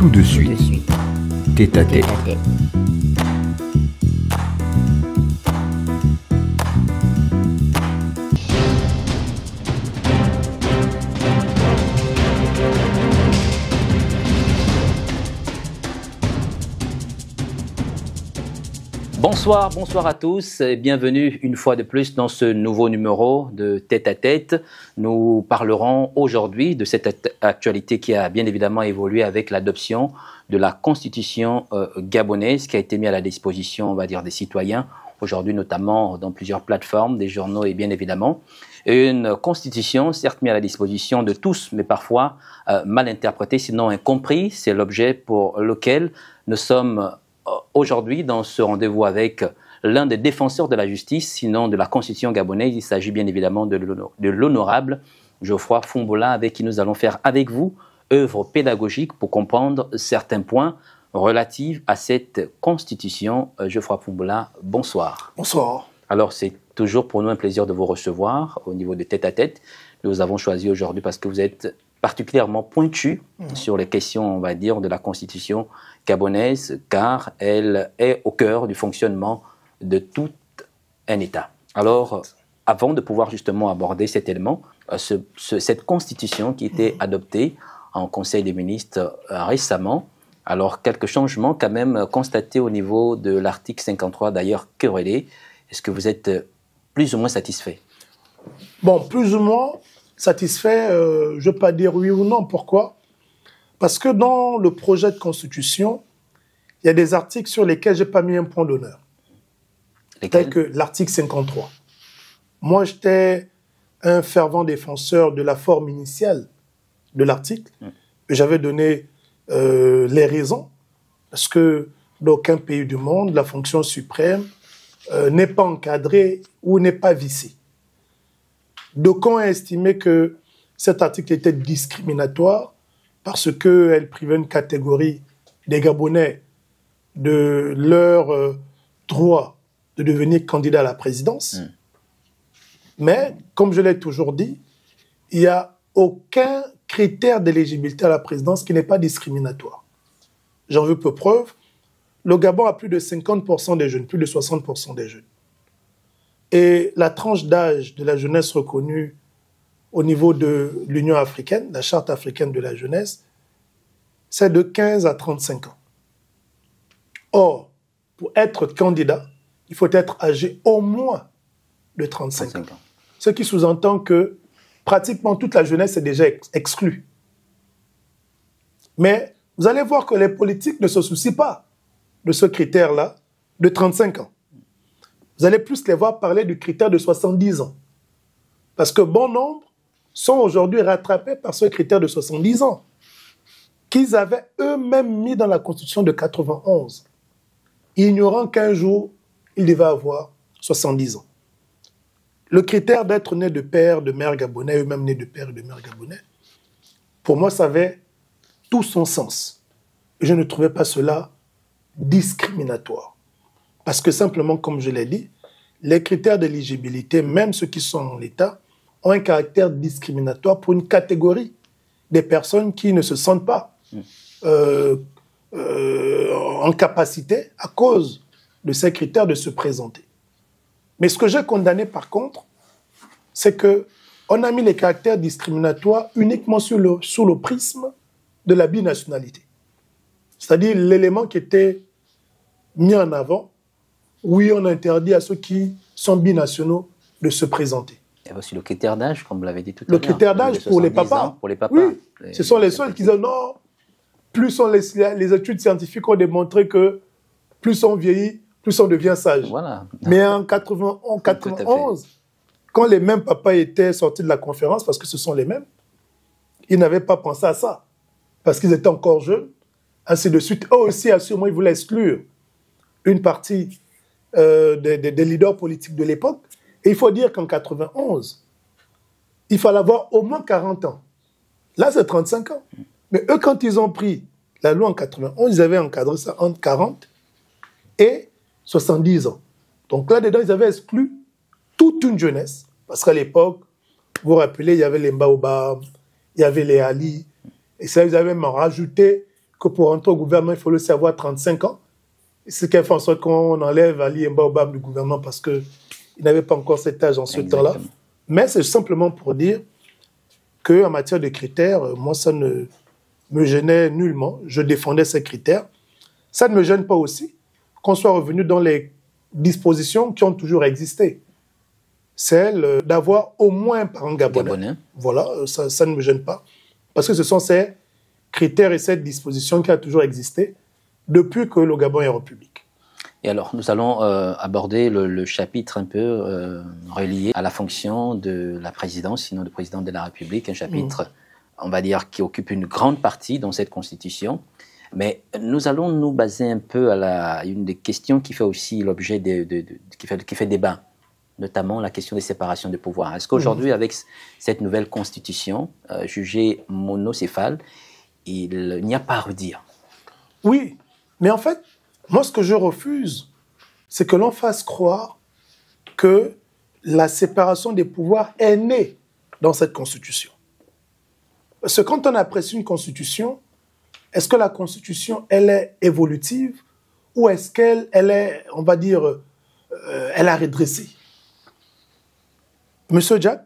tout de suite. Tête à tête. Bonsoir à tous et bienvenue une fois de plus dans ce nouveau numéro de Tête à Tête. Nous parlerons aujourd'hui de cette actualité qui a bien évidemment évolué avec l'adoption de la constitution gabonaise qui a été mise à la disposition, on va dire, des citoyens, aujourd'hui notamment dans plusieurs plateformes, des journaux et bien évidemment. Une constitution certes mise à la disposition de tous, mais parfois mal interprétée, sinon incomprise. C'est l'objet pour lequel nous sommes aujourd'hui, dans ce rendez-vous avec l'un des défenseurs de la justice, sinon de la constitution gabonaise, il s'agit bien évidemment de l'honorable Geoffroy Fumbola, avec qui nous allons faire avec vous œuvre pédagogique pour comprendre certains points relatifs à cette constitution. Geoffroy Fumbola, bonsoir. Bonsoir. Alors, c'est toujours pour nous un plaisir de vous recevoir au niveau de Tête à Tête. Nous avons choisi aujourd'hui parce que vous êtes particulièrement pointu sur les questions, on va dire, de la constitution gabonaise, car elle est au cœur du fonctionnement de tout un État. Alors, avant de pouvoir justement aborder cet élément, cette constitution qui était adoptée en Conseil des ministres récemment, alors quelques changements quand même constatés au niveau de l'article 53, d'ailleurs querellé. Est-ce que vous êtes plus ou moins satisfait? Bon, plus ou moins satisfait, je ne veux pas dire oui ou non. Pourquoi? Parce que dans le projet de constitution, il y a des articles sur lesquels je n'ai pas mis un point d'honneur. Tel que l'article 53. Moi, j'étais un fervent défenseur de la forme initiale de l'article. J'avais donné les raisons. Parce que dans aucun pays du monde, la fonction suprême n'est pas encadrée ou n'est pas vissée. D'aucuns ont estimé que cet article était discriminatoire parce qu'elle privait une catégorie des Gabonais de leur droit de devenir candidat à la présidence. Mais, comme je l'ai toujours dit, il n'y a aucun critère d'éligibilité à la présidence qui n'est pas discriminatoire. J'en veux peu preuve. Le Gabon a plus de 50% des jeunes, plus de 60% des jeunes. Et la tranche d'âge de la jeunesse reconnue au niveau de l'Union africaine, la Charte africaine de la jeunesse, c'est de 15 à 35 ans. Or, pour être candidat, il faut être âgé au moins de 35 ans. Ce qui sous-entend que pratiquement toute la jeunesse est déjà exclue. Mais vous allez voir que les politiques ne se soucient pas de ce critère-là de 35 ans. Vous allez plus les voir parler du critère de 70 ans. Parce que bon nombre sont aujourd'hui rattrapés par ce critère de 70 ans qu'ils avaient eux-mêmes mis dans la Constitution de 91, ignorant qu'un jour, ils devaient avoir 70 ans. Le critère d'être né de père, de mère gabonais, eux-mêmes nés de père et de mère gabonais, pour moi, ça avait tout son sens. Et je ne trouvais pas cela discriminatoire. Parce que simplement, comme je l'ai dit, les critères d'éligibilité, même ceux qui sont en l'État, ont un caractère discriminatoire pour une catégorie des personnes qui ne se sentent pas en capacité, à cause de ces critères, de se présenter. Mais ce que j'ai condamné par contre, c'est qu'on a mis les caractères discriminatoires uniquement sous le prisme de la binationalité. C'est-à-dire l'élément qui était mis en avant. Oui, on interdit à ceux qui sont binationaux de se présenter. Il y a aussi le critère d'âge, comme vous l'avez dit tout à l'heure. Le critère d'âge pour les papas. Pour les papas. Oui, ce sont les seuls qui disent non. Plus les études scientifiques ont démontré que plus on vieillit, plus on devient sage. Voilà. Mais en 91, quand les mêmes papas étaient sortis de la conférence, parce que ce sont les mêmes, ils n'avaient pas pensé à ça. Parce qu'ils étaient encore jeunes, ainsi de suite. Eux aussi, assurément, ils voulaient exclure une partie des leaders politiques de l'époque. Et il faut dire qu'en 91, il fallait avoir au moins 40 ans. Là, c'est 35 ans. Mais eux, quand ils ont pris la loi en 91, ils avaient encadré ça entre 40 et 70 ans. Donc là-dedans, ils avaient exclu toute une jeunesse. Parce qu'à l'époque, vous vous rappelez, il y avait les Mbaobab, il y avait les Ali. Et ça, ils avaient même rajouté que pour entrer au gouvernement, il faut aussi avoir 35 ans. C'est qu'il fait en sorte qu'on enlève Ali Mbaobam du gouvernement parce qu'il n'avait pas encore cet âge en ce temps-là. Mais c'est simplement pour dire qu'en matière de critères, moi, ça ne me gênait nullement. Je défendais ces critères. Ça ne me gêne pas aussi qu'on soit revenu dans les dispositions qui ont toujours existé. Celle d'avoir au moins un parent gabonais. Voilà, ça ne me gêne pas. Parce que ce sont ces critères et cette disposition qui a toujours existé depuis que le Gabon est république. Et alors, nous allons aborder le chapitre un peu relié à la fonction de la présidence, sinon de président de la République, un chapitre, on va dire, qui occupe une grande partie dans cette constitution. Mais nous allons nous baser un peu à une des questions qui fait aussi l'objet qui fait débat, notamment la question des séparations de pouvoir. Est-ce qu'aujourd'hui, avec cette nouvelle constitution jugée monocéphale, il n'y a pas à redire? Oui, mais en fait, moi, ce que je refuse, c'est que l'on fasse croire que la séparation des pouvoirs est née dans cette constitution. Parce que quand on apprécie une constitution, est-ce que la constitution, elle est évolutive ou est-ce qu'elle est, on va dire, elle a redressé? Monsieur Jack,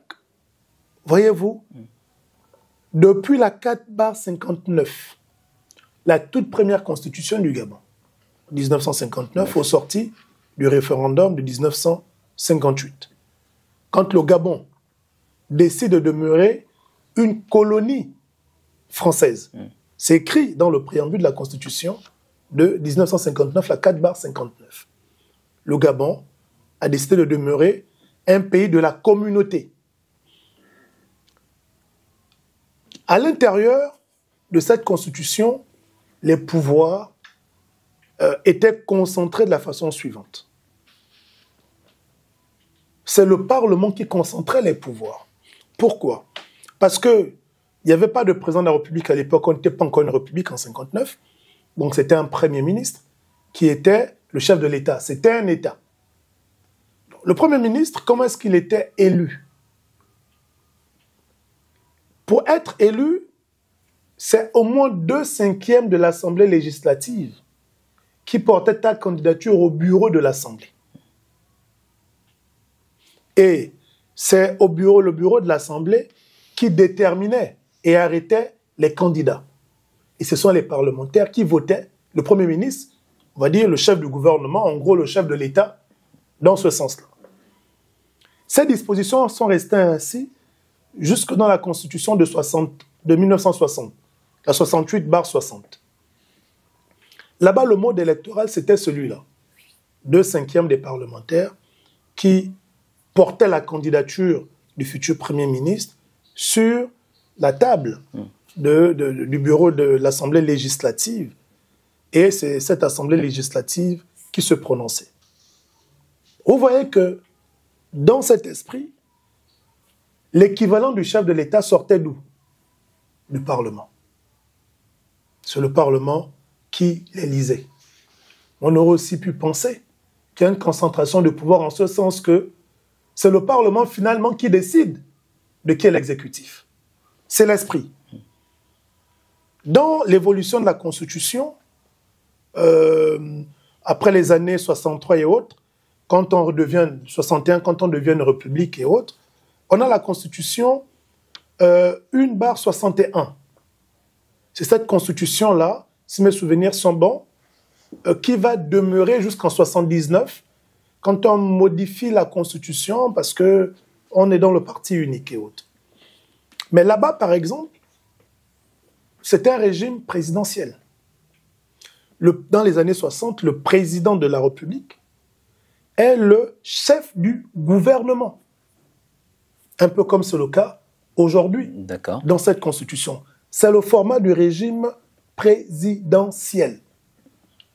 voyez-vous, depuis la 4/59, la toute première constitution du Gabon, 1959, au sorti du référendum de 1958, quand le Gabon décide de demeurer une colonie française, c'est écrit dans le préambule de la Constitution de 1959, la 4/59. Le Gabon a décidé de demeurer un pays de la communauté. À l'intérieur de cette Constitution, les pouvoirs étaient concentrés de la façon suivante. C'est le Parlement qui concentrait les pouvoirs. Pourquoi? Parce qu'il n'y avait pas de président de la République à l'époque, on n'était pas encore une République en 1959. Donc c'était un Premier ministre qui était le chef de l'État. C'était un État. Le Premier ministre, comment est-ce qu'il était élu? Pour être élu, c'est au moins 2/5 de l'Assemblée législative qui portait ta candidature au bureau de l'Assemblée. Et c'est le bureau de l'Assemblée qui déterminait et arrêtait les candidats. Et ce sont les parlementaires qui votaient le Premier ministre, on va dire le chef du gouvernement, en gros le chef de l'État, dans ce sens-là. Ces dispositions sont restées ainsi jusque dans la Constitution de 1960, la 68/60. Là-bas, le mode électoral, c'était celui-là. 2/5 des parlementaires qui portaient la candidature du futur Premier ministre sur la table du bureau de l'Assemblée législative. Et c'est cette Assemblée législative qui se prononçait. Vous voyez que dans cet esprit, l'équivalent du chef de l'État sortait d'où? Du Parlement. C'est le Parlement qui l'élisait. On aurait aussi pu penser qu'il y a une concentration de pouvoir en ce sens que c'est le Parlement finalement qui décide de qui est l'exécutif. C'est l'esprit. Dans l'évolution de la Constitution, après les années 63 et autres, quand on redevient 61, quand on devient une république et autres, on a la Constitution 1/61. C'est cette Constitution-là, si mes souvenirs sont bons, qui va demeurer jusqu'en 79, quand on modifie la Constitution parce qu'on est dans le parti unique et autres. Mais là-bas, par exemple, c'était un régime présidentiel. Dans les années 60, le président de la République est le chef du gouvernement. Un peu comme c'est le cas aujourd'hui dans cette Constitution. C'est le format du régime présidentiel.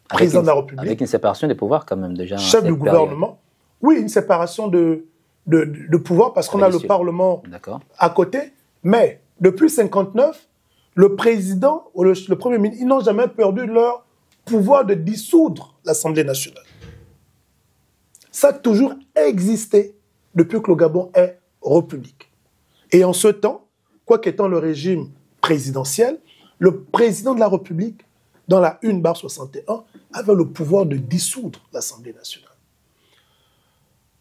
Président de la République. Avec une séparation des pouvoirs quand même déjà. Chef du gouvernement. Oui, une séparation de pouvoir parce qu'on a le Parlement à côté. Mais depuis 1959, le président ou le Premier ministre, ils n'ont jamais perdu leur pouvoir de dissoudre l'Assemblée nationale. Ça a toujours existé depuis que le Gabon est république. Et en ce temps, quoi qu'étant le régime présidentiel, le président de la République dans la 1/61, avait le pouvoir de dissoudre l'Assemblée nationale.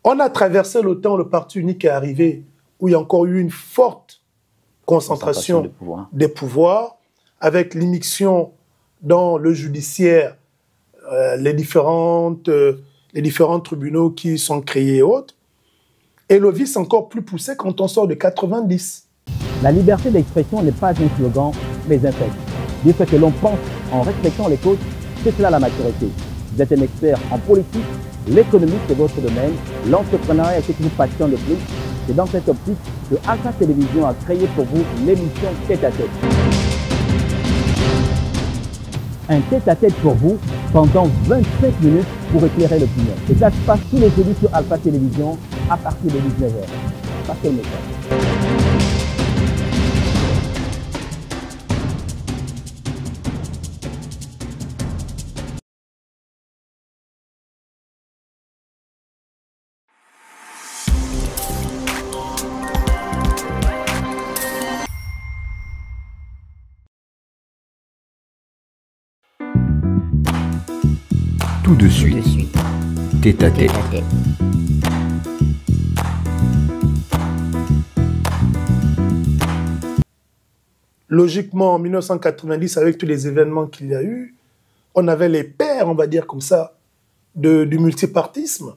On a traversé le temps, le parti unique est arrivé, où il y a encore eu une forte concentration des pouvoirs, avec l'immixtion dans le judiciaire, les différents tribunaux qui sont créés et autres. Et le vice encore plus poussé quand on sort de 90. La liberté d'expression n'est pas un slogan, mais un fait. Dire ce que l'on pense en respectant les codes, c'est cela la maturité. Vous êtes un expert en politique, l'économie c'est votre domaine, l'entrepreneuriat est ce qui vous passionne le plus. C'est dans cette optique que Alpha Télévision a créé pour vous l'émission Tête à Tête. Un tête-à-tête pour vous pendant 25 minutes pour éclairer l'opinion. Et ça se passe tous les jeudis sur Alpha Télévision à partir de 19h. Passez le message. Tout de suite. Tête à tête. Logiquement, en 1990, avec tous les événements qu'il y a eu, on avait les pères, on va dire comme ça, du multipartisme.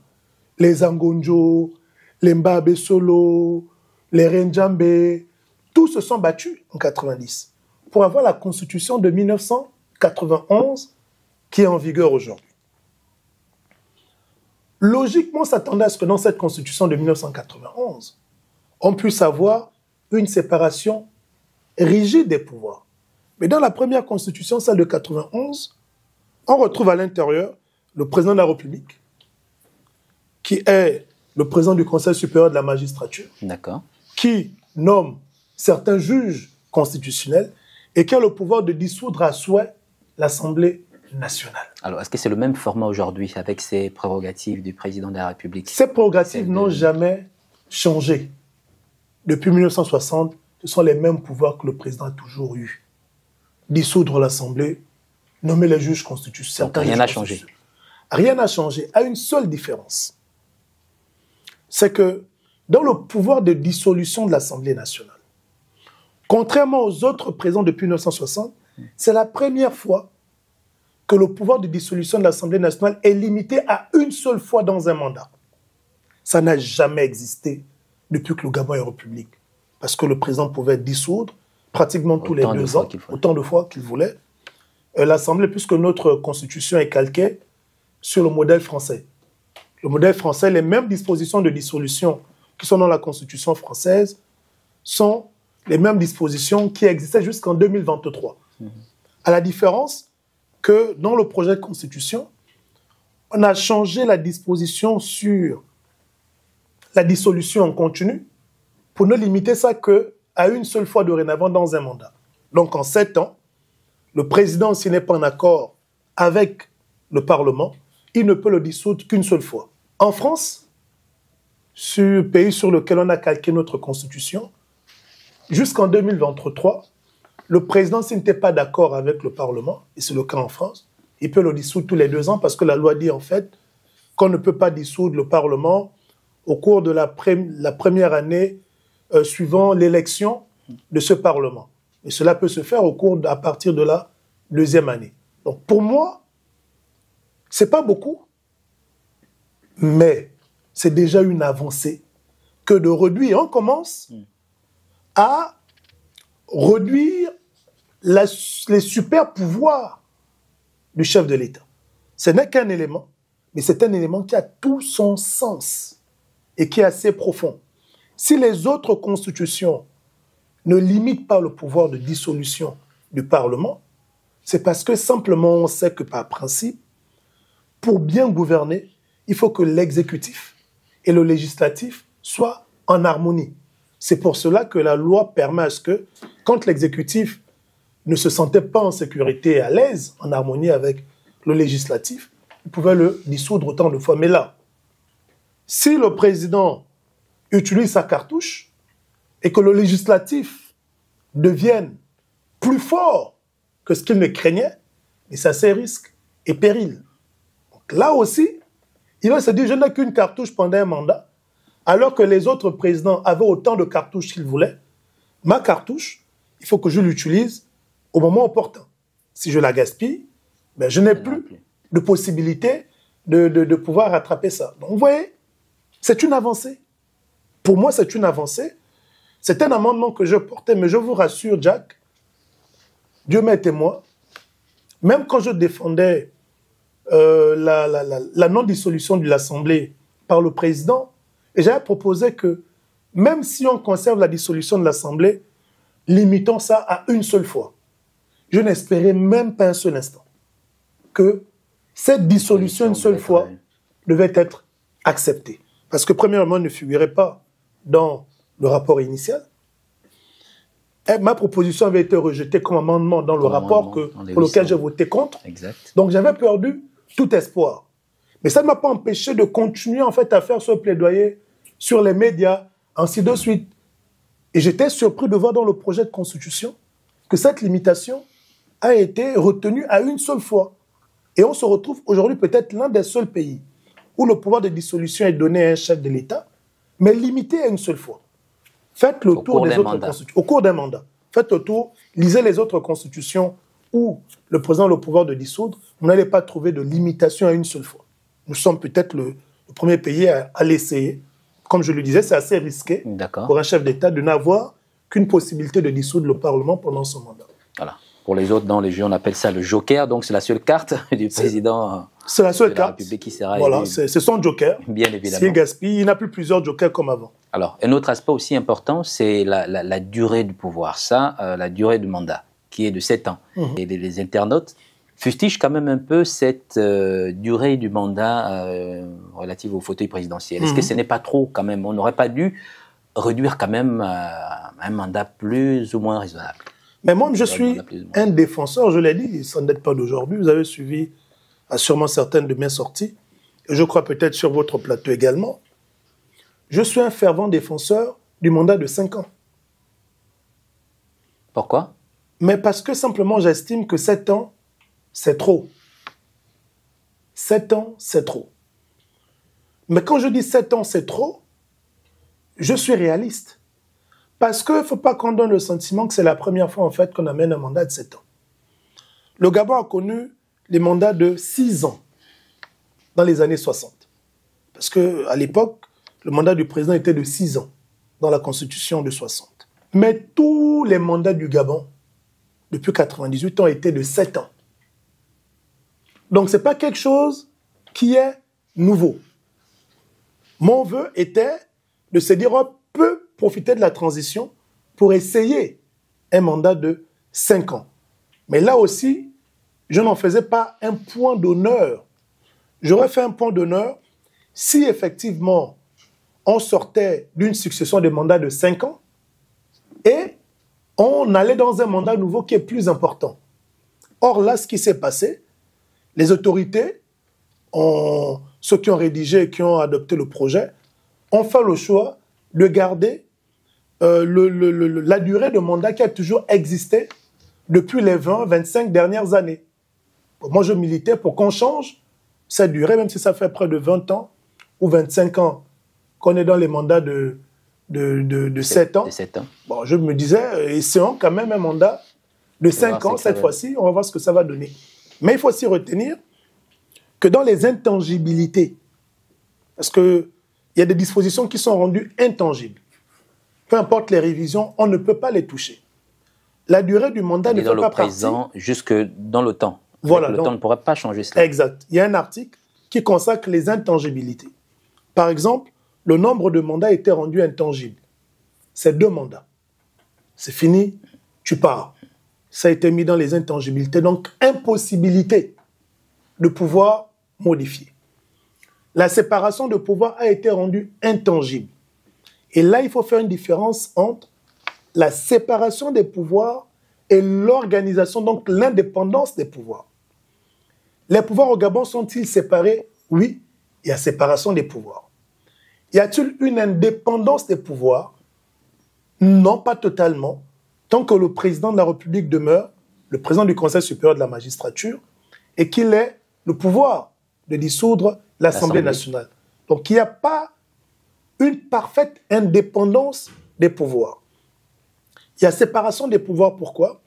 Les Angonjo, les Mbabe Solo, les Renjambe, tous se sont battus en 90 pour avoir la constitution de 1991 qui est en vigueur aujourd'hui. Logiquement, on s'attendait à ce que dans cette constitution de 1991, on puisse avoir une séparation rigide des pouvoirs. Mais dans la première constitution, celle de 91, on retrouve à l'intérieur le président de la République, qui est le président du Conseil supérieur de la magistrature, qui nomme certains juges constitutionnels et qui a le pouvoir de dissoudre à souhait l'Assemblée nationale. Alors, est-ce que c'est le même format aujourd'hui avec ces prérogatives du président de la République? Ces prérogatives n'ont jamais changé. Depuis 1960, ce sont les mêmes pouvoirs que le président a toujours eu. Dissoudre l'Assemblée, nommer les juges constitutionnels. Rien n'a changé. Rien n'a changé, à une seule différence. C'est que dans le pouvoir de dissolution de l'Assemblée nationale, contrairement aux autres présidents depuis 1960, c'est la première fois que le pouvoir de dissolution de l'Assemblée nationale est limité à une seule fois dans un mandat. Ça n'a jamais existé depuis que le Gabon est république. Parce que le président pouvait dissoudre pratiquement tous les 2 ans, autant de fois qu'il voulait, l'Assemblée, puisque notre constitution est calquée sur le modèle français. Le modèle français, les mêmes dispositions de dissolution qui sont dans la constitution française sont les mêmes dispositions qui existaient jusqu'en 2023. À la différence que dans le projet de constitution, on a changé la disposition sur la dissolution en continu pour ne limiter ça qu'à une seule fois dorénavant dans un mandat. Donc en 7 ans, le président, s'il n'est pas en accord avec le Parlement, il ne peut le dissoudre qu'une seule fois. En France, ce pays sur lequel on a calqué notre constitution, jusqu'en 2023, le président, s'il n'était pas d'accord avec le Parlement, et c'est le cas en France, il peut le dissoudre tous les 2 ans parce que la loi dit en fait qu'on ne peut pas dissoudre le Parlement au cours de la première année suivant l'élection de ce Parlement. Et cela peut se faire à partir de la 2e année. Donc pour moi, ce n'est pas beaucoup, mais c'est déjà une avancée que de réduire. On commence à réduire les super pouvoirs du chef de l'État. Ce n'est qu'un élément, mais c'est un élément qui a tout son sens et qui est assez profond. Si les autres constitutions ne limitent pas le pouvoir de dissolution du Parlement, c'est parce que simplement on sait que par principe, pour bien gouverner, il faut que l'exécutif et le législatif soient en harmonie. C'est pour cela que la loi permet à ce que, quand l'exécutif ne se sentait pas en sécurité et à l'aise, en harmonie avec le législatif, il pouvait le dissoudre autant de fois. Mais là, si le président utilise sa cartouche et que le législatif devienne plus fort que ce qu'il ne craignait, mais c'est à ses risques et périls. Donc là aussi, il va se dire, je n'ai qu'une cartouche pendant un mandat, alors que les autres présidents avaient autant de cartouches qu'ils voulaient. Ma cartouche, il faut que je l'utilise au moment opportun. Si je la gaspille, ben je n'ai plus de possibilité de pouvoir rattraper ça. Donc vous voyez, c'est une avancée. Pour moi, c'est une avancée. C'est un amendement que je portais, mais je vous rassure, Jack, Dieu m'est témoin, même quand je défendais la non-dissolution de l'Assemblée par le président, et j'avais proposé que même si on conserve la dissolution de l'Assemblée, limitons ça à une seule fois. Je n'espérais même pas un seul instant que cette dissolution une seule fois devait être acceptée. Parce que premièrement, elle ne figurait pas dans le rapport initial. Et ma proposition avait été rejetée comme amendement dans le rapport pour lequel j'ai voté contre. Exact. Donc j'avais perdu tout espoir. Mais ça ne m'a pas empêché de continuer en fait à faire ce plaidoyer sur les médias, ainsi de suite. Et j'étais surpris de voir dans le projet de constitution que cette limitation a été retenue à une seule fois. Et on se retrouve aujourd'hui peut-être l'un des seuls pays où le pouvoir de dissolution est donné à un chef de l'État, mais limité à une seule fois. Faites le tour des autres constitutions. Au cours d'un mandat. Faites le tour, lisez les autres constitutions où le président a le pouvoir de dissoudre. Vous n'allez pas trouver de limitation à une seule fois. Nous sommes peut-être le premier pays à l'essayer. Comme je le disais, c'est assez risqué pour un chef d'État de n'avoir qu'une possibilité de dissoudre le Parlement pendant son mandat. Voilà. Pour les autres, dans les jeux, on appelle ça le joker. Donc, c'est la seule carte du président de la République qui sera voilà, élu. c'est son joker. Bien évidemment. S'il gaspille, il n'a plus plusieurs jokers comme avant. Alors, un autre aspect aussi important, c'est la durée du pouvoir. Ça, la durée du mandat, qui est de 7 ans. Et les internautes fustigent quand même un peu cette durée du mandat relative au fauteuil présidentiel. Est-ce que ce n'est pas trop quand même? On n'aurait pas dû réduire quand même un mandat plus ou moins raisonnable? Mais moi, je suis un défenseur, je l'ai dit, ça ne date pas d'aujourd'hui. Vous avez suivi sûrement certaines de mes sorties, et je crois peut-être sur votre plateau également. Je suis un fervent défenseur du mandat de 5 ans. Pourquoi? Mais parce que simplement, j'estime que 7 ans, c'est trop. 7 ans, c'est trop. Mais quand je dis 7 ans, c'est trop, je suis réaliste. Parce qu'il ne faut pas qu'on donne le sentiment que c'est la première fois en fait qu'on amène un mandat de 7 ans. Le Gabon a connu les mandats de 6 ans dans les années 60. Parce qu'à l'époque, le mandat du président était de 6 ans dans la constitution de 60. Mais tous les mandats du Gabon, depuis 1998, ont été de 7 ans. Donc ce n'est pas quelque chose qui est nouveau. Mon vœu était de se dire, on peut profiter de la transition pour essayer un mandat de 5 ans. Mais là aussi, je n'en faisais pas un point d'honneur. J'aurais fait un point d'honneur si effectivement on sortait d'une succession de mandats de 5 ans et on allait dans un mandat nouveau qui est plus important. Or là, ce qui s'est passé, les autorités, ceux qui ont rédigé et qui ont adopté le projet, ont fait le choix de garder la durée de mandat qui a toujours existé depuis les 20-25 dernières années. Moi, je militais pour qu'on change cette durée, même si ça fait près de 20 ans ou 25 ans qu'on est dans les mandats de 7 ans. Bon, je me disais, essayons quand même un mandat de 5 ans cette fois-ci, on va voir ce que ça va donner. Mais il faut aussi retenir que dans les intangibilités, parce qu'il y a des dispositions qui sont rendues intangibles, peu importe les révisions, on ne peut pas les toucher. La durée du mandat ne fait pas partie. Jusque dans le temps. Voilà, le temps ne pourrait pas changer cela. Exact. Il y a un article qui consacre les intangibilités. Par exemple, le nombre de mandats était rendu intangible. C'est 2 mandats. C'est fini, tu pars. Ça a été mis dans les intangibilités. Donc, impossibilité de pouvoir modifier. La séparation de pouvoir a été rendue intangible. Et là, il faut faire une différence entre la séparation des pouvoirs et l'organisation, donc l'indépendance des pouvoirs. Les pouvoirs au Gabon sont-ils séparés? Oui, il y a séparation des pouvoirs. Y a-t-il une indépendance des pouvoirs? Non, pas totalement. Tant que le président de la République demeure le président du Conseil supérieur de la magistrature et qu'il ait le pouvoir de dissoudre l'Assemblée nationale. Donc il n'y a pas une parfaite indépendance des pouvoirs. Il y a séparation des pouvoirs, pourquoi?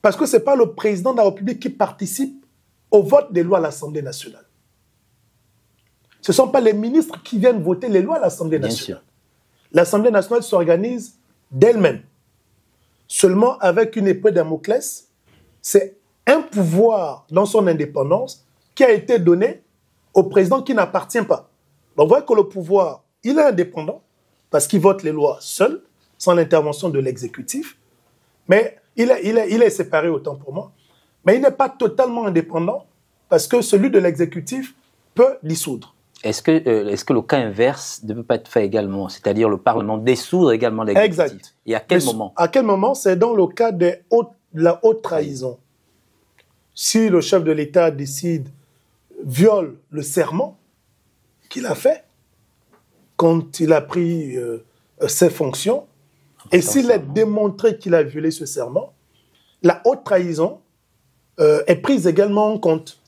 Parce que ce n'est pas le président de la République qui participe au vote des lois à l'Assemblée nationale. Ce ne sont pas les ministres qui viennent voter les lois à l'Assemblée nationale. L'Assemblée nationale s'organise d'elle-même. Seulement avec une épée de Damoclès, c'est un pouvoir dans son indépendance qui a été donné au président qui n'appartient pas. Donc, on voit que le pouvoir, il est indépendant parce qu'il vote les lois seul, sans l'intervention de l'exécutif. Mais il est séparé, autant pour moi. Mais il n'est pas totalement indépendant parce que celui de l'exécutif peut dissoudre. Est-ce que le cas inverse ne peut pas être fait également? C'est-à-dire le Parlement dissoudre également l'exécutif? Exact. Et à quel moment? À quel moment? C'est dans le cas de la haute trahison. Si le chef de l'État décide, viole le serment qu'il a fait quand il a pris ses fonctions, et s'il est démontré qu'il a violé ce serment, la haute trahison est prise également en compte.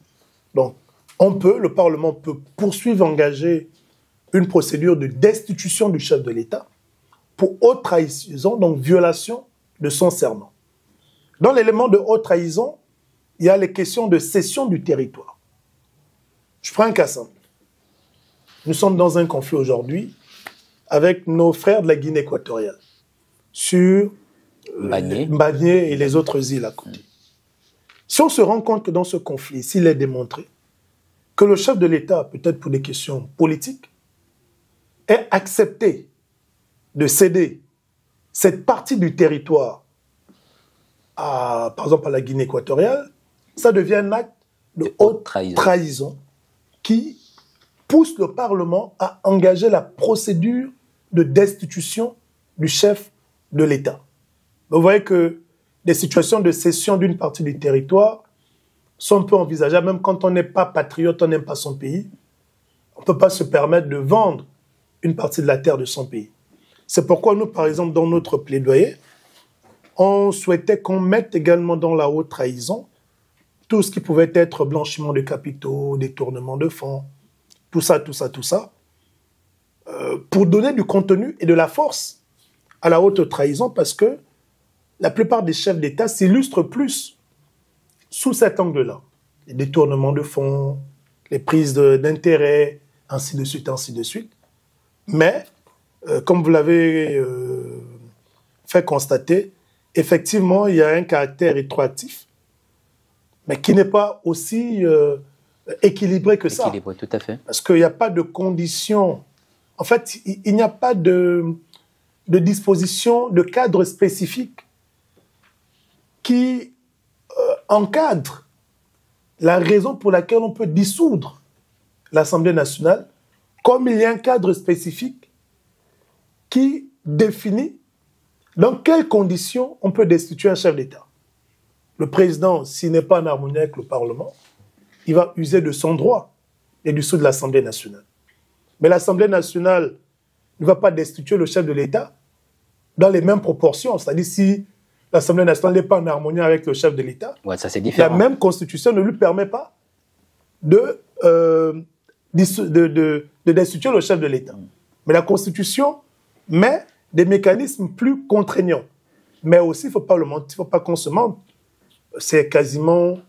Donc, le Parlement peut poursuivre, engager une procédure de destitution du chef de l'État pour haute trahison, donc violation de son serment. Dans l'élément de haute trahison, il y a les questions de cession du territoire. Je prends un cas simple. Nous sommes dans un conflit aujourd'hui avec nos frères de la Guinée équatoriale sur Mbagné et les autres îles à côté. Si on se rend compte que dans ce conflit, s'il est démontré que le chef de l'État, peut-être pour des questions politiques, ait accepté de céder cette partie du territoire, par exemple à la Guinée équatoriale, ça devient un acte de haute trahison qui pousse le Parlement à engager la procédure de destitution du chef de l'État. Vous voyez que des situations de cession d'une partie du territoire sont peu envisageables, même quand on n'est pas patriote, on n'aime pas son pays. On ne peut pas se permettre de vendre une partie de la terre de son pays. C'est pourquoi nous, par exemple, dans notre plaidoyer, on souhaitait qu'on mette également dans la haute trahison tout ce qui pouvait être blanchiment de capitaux, détournement de fonds, tout ça, pour donner du contenu et de la force à la haute trahison, parce que la plupart des chefs d'État s'illustrent plus sous cet angle-là. Les détournements de fonds, les prises d'intérêt, ainsi de suite, ainsi de suite. Mais, comme vous l'avez fait constater, effectivement, il y a un caractère rétroactif, mais qui n'est pas aussi équilibré que ça. Équilibré, tout à fait. Parce qu'il n'y a pas de conditions. En fait, il n'y a pas de disposition, de cadre spécifique qui encadre la raison pour laquelle on peut dissoudre l'Assemblée nationale, comme il y a un cadre spécifique qui définit dans quelles conditions on peut destituer un chef d'État. Le président, s'il n'est pas en harmonie avec le Parlement, il va user de son droit et dissoudre l'Assemblée nationale. Mais l'Assemblée nationale ne va pas destituer le chef de l'État dans les mêmes proportions. C'est-à-dire si l'Assemblée nationale n'est pas en harmonie avec le chef de l'État, ça, c'est différent. La même constitution ne lui permet pas de destituer le chef de l'État. Mais la constitution met des mécanismes plus contraignants. Mais aussi, il ne faut pas le mentir, il ne faut pas qu'on se mente. C'est quasiment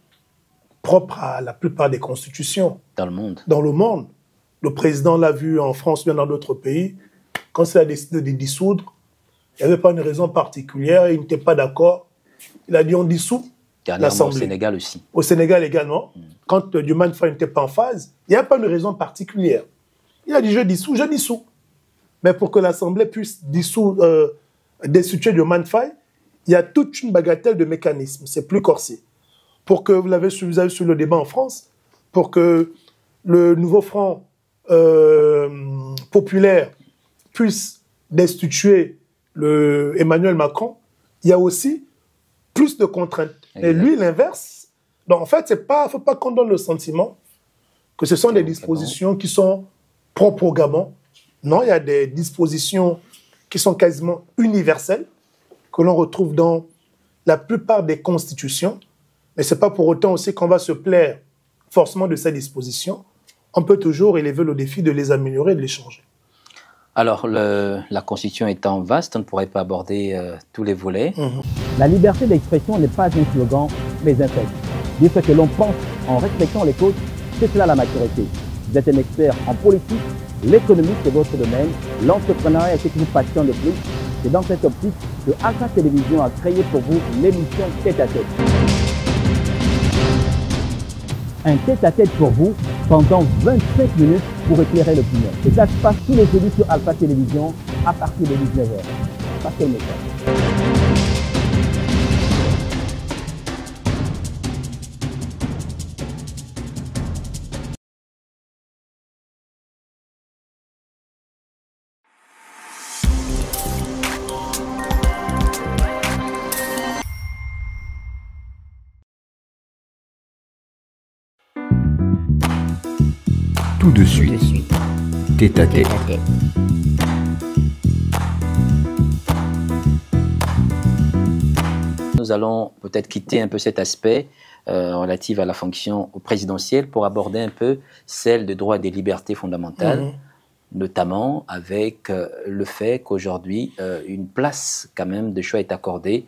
propre à la plupart des constitutions. Dans le monde. Dans le monde. Le président l'a vu en France, bien dans d'autres pays. Quand il a décidé de dissoudre, il n'y avait pas une raison particulière, il n'était pas d'accord. Il a dit on dissout l'Assemblée. Au Sénégal aussi. Au Sénégal également. Quand Diomaye Faye n'était pas en phase, il n'y a pas une raison particulière. Il a dit je dissous. Mais pour que l'Assemblée puisse destituer Diomaye Faye, il y a toute une bagatelle de mécanismes. C'est plus corsé. Pour que, vous avez suivi le débat en France, pour que le nouveau front populaire puisse destituer Emmanuel Macron, il y a aussi plus de contraintes. Et lui, l'inverse. Donc, en fait, il ne faut pas qu'on donne le sentiment que ce sont des dispositions qui sont propres au Gabon. Non, il y a des dispositions qui sont quasiment universelles, que l'on retrouve dans la plupart des constitutions. Mais ce n'est pas pour autant aussi qu'on va se plaire forcément de ces dispositions, on peut toujours élever le défi de les améliorer et de les changer. Alors, la Constitution étant vaste, on ne pourrait pas aborder tous les volets. La liberté d'expression n'est pas un slogan, mais un fait. Dire ce que l'on pense en respectant les causes, c'est cela la maturité. Vous êtes un expert en politique, l'économie c'est votre domaine, l'entrepreneuriat est ce qui vous passionne le plus. C'est dans cette optique que Alpha Télévision a créé pour vous l'émission Tête à Tête. Un tête-à-tête pour vous pendant 25 minutes pour éclairer l'opinion. Et ça se passe tous les jeudis sur Alpha Télévision à partir de 19h. Passez le message. Tout de suite. Tête à tête. Nous allons peut-être quitter un peu cet aspect relatif à la fonction présidentielle pour aborder un peu celle des droits et des libertés fondamentales, notamment avec le fait qu'aujourd'hui, une place quand même de choix est accordée,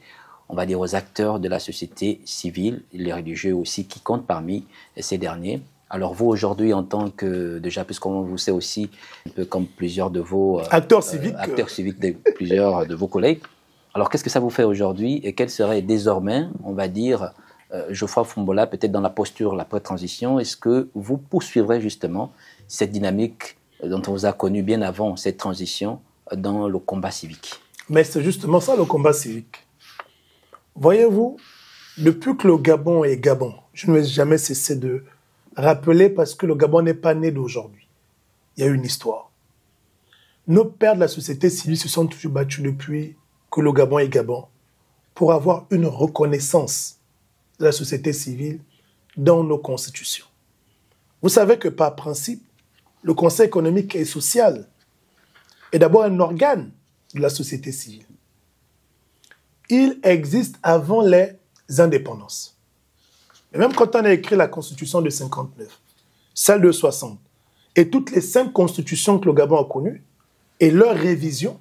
on va dire, aux acteurs de la société civile, les religieux aussi qui comptent parmi ces derniers. Alors vous aujourd'hui en tant que, déjà puisqu'on vous sait aussi, un peu comme plusieurs de vos acteurs civiques de plusieurs de vos collègues, alors qu'est-ce que ça vous fait aujourd'hui et quel serait désormais, on va dire, Geoffroy Fumbola, peut-être dans la posture, la pré-transition, est-ce que vous poursuivrez justement cette dynamique dont on vous a connu bien avant cette transition dans le combat civique? Mais c'est justement ça le combat civique. Voyez-vous, depuis que le Gabon est Gabon, je ne vais jamais cesser de rappeler parce que le Gabon n'est pas né d'aujourd'hui. Il y a une histoire. Nos pères de la société civile se sont toujours battus depuis que le Gabon est Gabon pour avoir une reconnaissance de la société civile dans nos constitutions. Vous savez que par principe, le Conseil économique et social est d'abord un organe de la société civile. Il existe avant les indépendances. Et même quand on a écrit la Constitution de 59, celle de 60, et toutes les 5 constitutions que le Gabon a connues, et leur révision,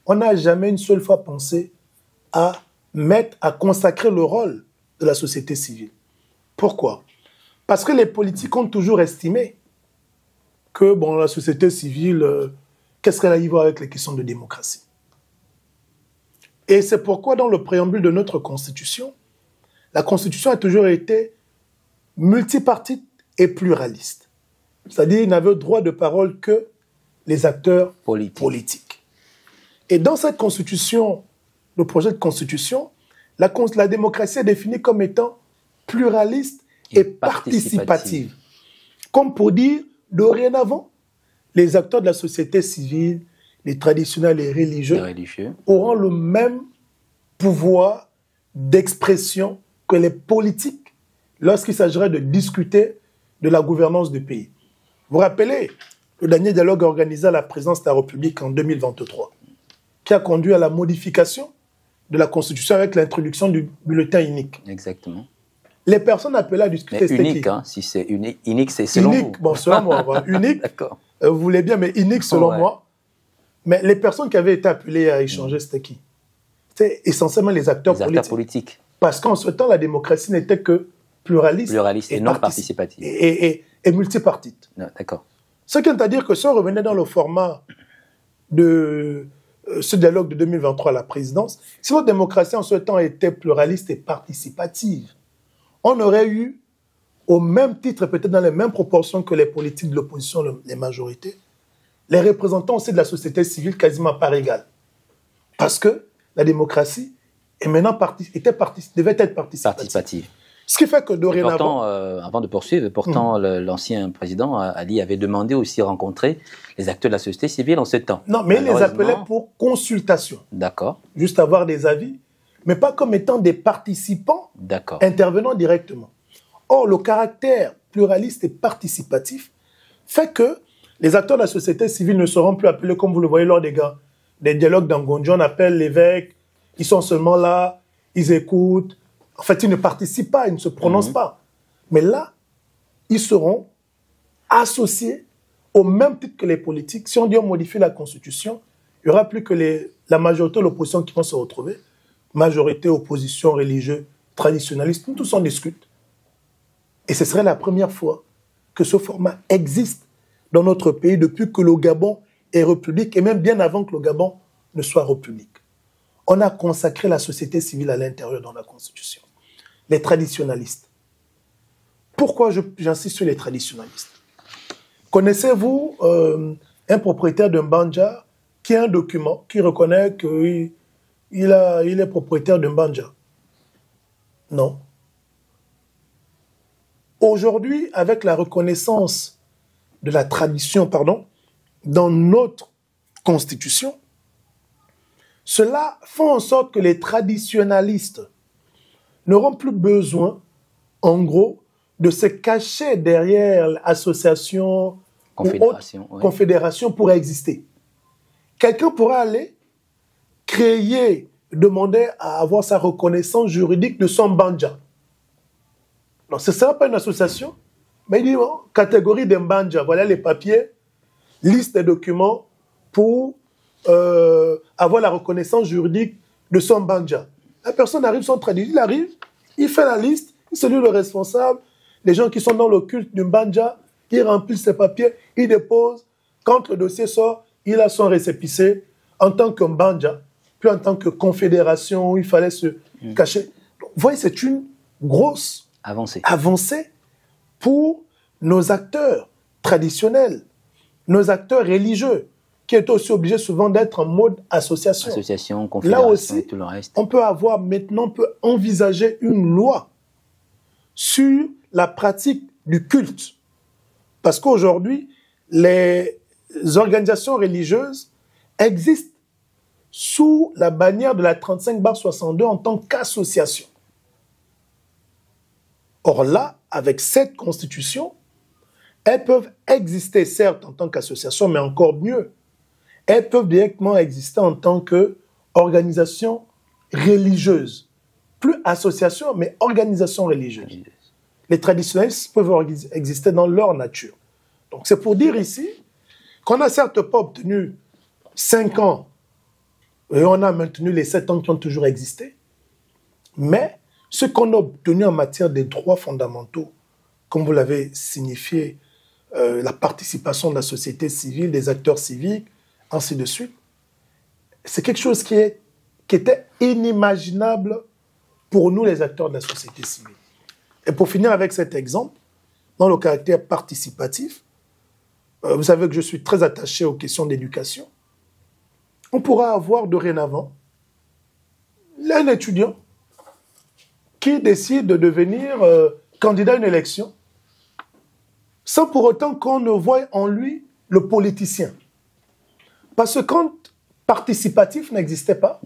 on n'a jamais une seule fois pensé à consacrer le rôle de la société civile. Pourquoi? Parce que les politiques ont toujours estimé que bon, la société civile, qu'est-ce qu'elle a à y voir avec les questions de démocratie? Et c'est pourquoi dans le préambule de notre Constitution, la Constitution a toujours été multipartite et pluraliste. C'est-à-dire qu'il n'avait droit de parole que les acteurs politiques. Et dans cette Constitution, le projet de Constitution, la démocratie est définie comme étant pluraliste et participative. Comme pour dire, dorénavant, les acteurs de la société civile, les traditionnels et religieux, auront le même pouvoir d'expression que les politiques lorsqu'il s'agirait de discuter de la gouvernance du pays. Vous vous rappelez le dernier dialogue organisé à la présidence de la République en 2023, qui a conduit à la modification de la Constitution avec l'introduction du bulletin unique. Exactement. Les personnes appelées à discuter... Mais unique, hein, si c'est unique, c'est selon vous. Bon, selon moi, unique, vous voulez bien, mais unique selon moi. Mais les personnes qui avaient été appelées à échanger, c'était qui? C'était essentiellement les acteurs politiques. Parce qu'en ce temps, la démocratie n'était que pluraliste et non participative. Et multipartite. D'accord. Ce qui est à dire que si on revenait dans le format de ce dialogue de 2023 à la présidence, si notre démocratie en ce temps était pluraliste et participative, on aurait eu, au même titre, peut-être dans les mêmes proportions que les politiques de l'opposition, les majorités, les représentants aussi de la société civile quasiment à part égale. Parce que la démocratie est maintenant devait être participative. Ce qui fait que dorénavant... Pourtant, avant de poursuivre, l'ancien président Ali avait demandé aussi rencontrer les acteurs de la société civile en ce temps. Non, mais il les appelait pour consultation. D'accord. Juste avoir des avis, mais pas comme étant des participants intervenant directement. Or, le caractère pluraliste et participatif fait que les acteurs de la société civile ne seront plus appelés, comme vous le voyez lors des dialogues d'Angonjo, on appelle l'évêque, ils sont seulement là, ils écoutent. En fait, ils ne participent pas, ils ne se prononcent pas. Mais là, ils seront associés au même titre que les politiques. Si on dit on modifie la Constitution, il n'y aura plus que la majorité de l'opposition qui vont se retrouver. Majorité, opposition, religieux, traditionnalistes, nous tous en discutent. Et ce serait la première fois que ce format existe dans notre pays depuis que le Gabon est république, et même bien avant que le Gabon ne soit république. On a consacré la société civile à l'intérieur dans la Constitution. Les traditionnalistes. Pourquoi j'insiste sur les traditionnalistes? Connaissez-vous un propriétaire d'un banja qui a un document qui reconnaît qu'il est propriétaire d'un banja? Non. Aujourd'hui, avec la reconnaissance de la tradition, dans notre Constitution, cela fait en sorte que les traditionnalistes n'auront plus besoin, en gros, de se cacher derrière l'association ou confédération pour exister. Quelqu'un pourra aller créer, demander à avoir sa reconnaissance juridique de son banja. Non, ce ne sera pas une association, mais il dit, bon, catégorie d'un banja, voilà les papiers, liste des documents pour avoir la reconnaissance juridique de son banja. La personne arrive, son tradition, il arrive, il fait la liste, il salue le responsable, les gens qui sont dans le culte du banja, il remplit ses papiers, il dépose, quand le dossier sort, il a son récépissé en tant que banja, puis en tant que confédération où il fallait se cacher. Donc, vous voyez, c'est une grosse avancée pour nos acteurs traditionnels, nos acteurs religieux, qui est aussi obligé souvent d'être en mode association. Association, confédération, là aussi, et tout le reste. On peut avoir maintenant, on peut envisager une loi sur la pratique du culte. Parce qu'aujourd'hui, les organisations religieuses existent sous la bannière de la 35/62 en tant qu'association. Or là, avec cette constitution, elles peuvent exister certes en tant qu'association, mais encore mieux, elles peuvent directement exister en tant qu'organisation religieuse. Plus association, mais organisation religieuse. Les traditionnalistes peuvent exister dans leur nature. Donc c'est pour dire ici qu'on n'a certes pas obtenu 5 ans, et on a maintenu les 7 ans qui ont toujours existé, mais ce qu'on a obtenu en matière des droits fondamentaux, comme vous l'avez signifié, la participation de la société civile, des acteurs civiques, ainsi de suite, c'est quelque chose qui était inimaginable pour nous, les acteurs de la société civile. Et pour finir avec cet exemple, dans le caractère participatif, vous savez que je suis très attaché aux questions d'éducation. On pourra avoir dorénavant un étudiant qui décide de devenir candidat à une élection sans pour autant qu'on ne voie en lui le politicien. Parce que quand participatif n'existait pas,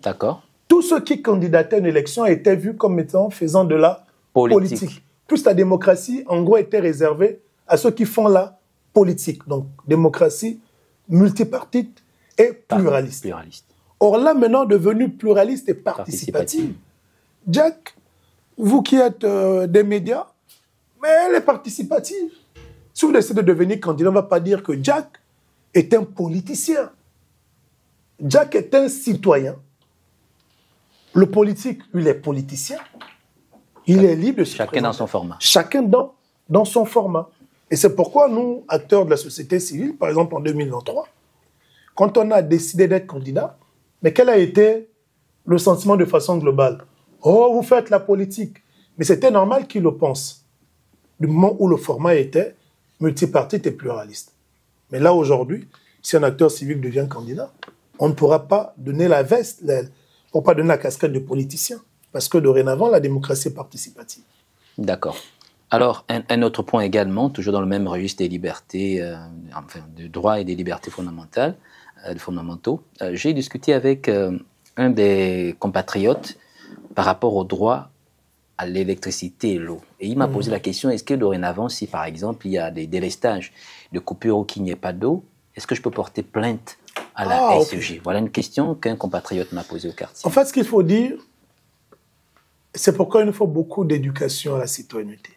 tous ceux qui candidataient à une élection étaient vus comme étant faisant de la politique. Plus la démocratie, en gros, était réservée à ceux qui font la politique. Donc, démocratie multipartite et pluraliste. Or là, maintenant, devenu pluraliste et participative, Jack, vous qui êtes des médias, mais elle est participative. Si vous décidez de devenir candidat, on ne va pas dire que Jack est un politicien. Jack est un citoyen. Le politique, lui, il est politicien. Il est libre de se Chacun dans son format. Chacun dans son format. Et c'est pourquoi nous, acteurs de la société civile, par exemple en 2023, quand on a décidé d'être candidat, mais quel a été le sentiment de façon globale? Oh, vous faites la politique. Mais c'était normal qu'ils le pensent, du moment où le format était multipartite et pluraliste. Mais là, aujourd'hui, si un acteur civique devient candidat, on ne pourra pas donner la veste, on ne pourra pas donner la casquette de politicien, parce que dorénavant, la démocratie est participative. D'accord. Alors, un autre point également, toujours dans le même registre des libertés, des droits et des libertés fondamentales, fondamentaux. J'ai discuté avec un des compatriotes par rapport au droit à l'électricité et l'eau. Et il m'a posé la question, est-ce que dorénavant, si par exemple il y a des délestages de coupures ou qu'il n'y ait pas d'eau, est-ce que je peux porter plainte à la SEG? Okay. Voilà une question qu'un compatriote m'a posée au quartier. En fait, ce qu'il faut dire, c'est pourquoi il nous faut beaucoup d'éducation à la citoyenneté.